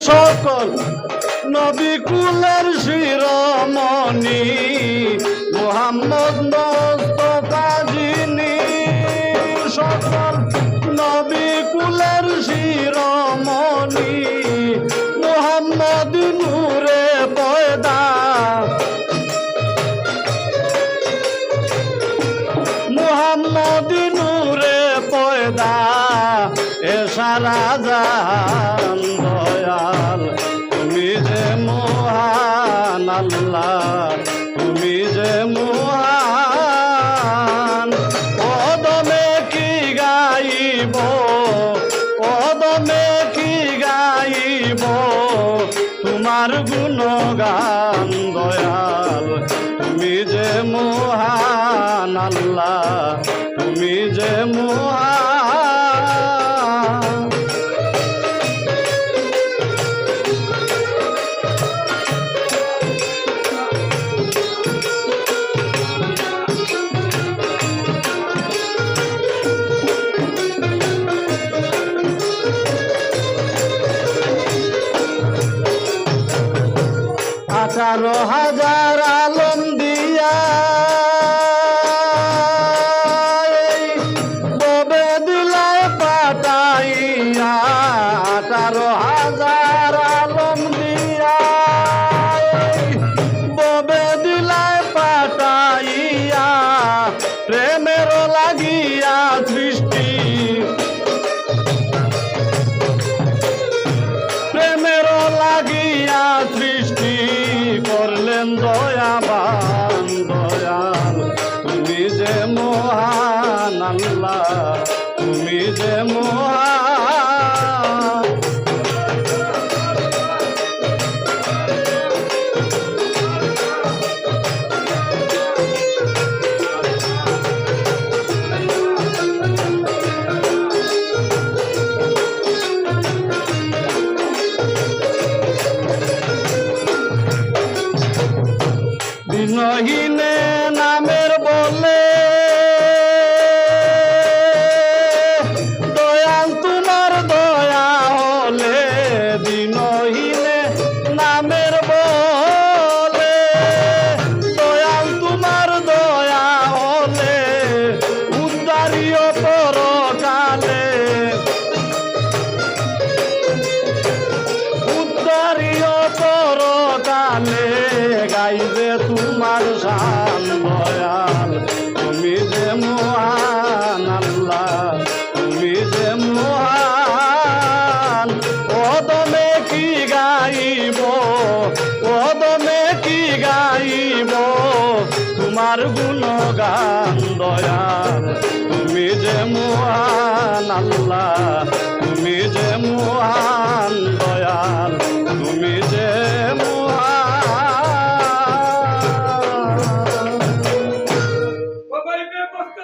সকল নবী কুলের শিরোমণি মুহাম্মদ মুস্তাফা যিনি সকল নবী কুলের শিরোমণি মুহাম্মদ নূরে পয়দা মুহাম্মদ নূরে পয়দা এ সারা জাহান দয়াল তুমি যে মহান আল্লাহ তুমি যে মহান পদমে কি গাইব পদমে কি গাইব তোমার গুণগান দয়াল তুমি যে মহান আল্লাহ তুমি যে মহান আঠারো হাজার আলম দিয়া ববে দিলায় পাঠাইয়া 18,000 আলম দিয়া ববে দিলায় পাঠাইয়া প্রেমের লাগিয়া সৃষ্টি প্রেমের লাগিয়া সৃষ্টি করলেন দয়াবান দয়াল তুমি যে মহান আল্লাহ তুমি যে মহান বিনহীনে নামের বলে দয়াল তোমার দয়া হলে বিনহীনে নামের বলে দয়াল তোমার দয়া হলে উদ্ধারিও পরকালে উদ্ধারিও পরকালে গাইবে তোমার শান দয়াল তুমি যে মহান আল্লাহ তুমি যে মহান ওদমে কি গাইব ওদমে কি গাইব তোমার গুণগান দয়াল তুমি যে মহান আল্লাহ তুমি যে মহান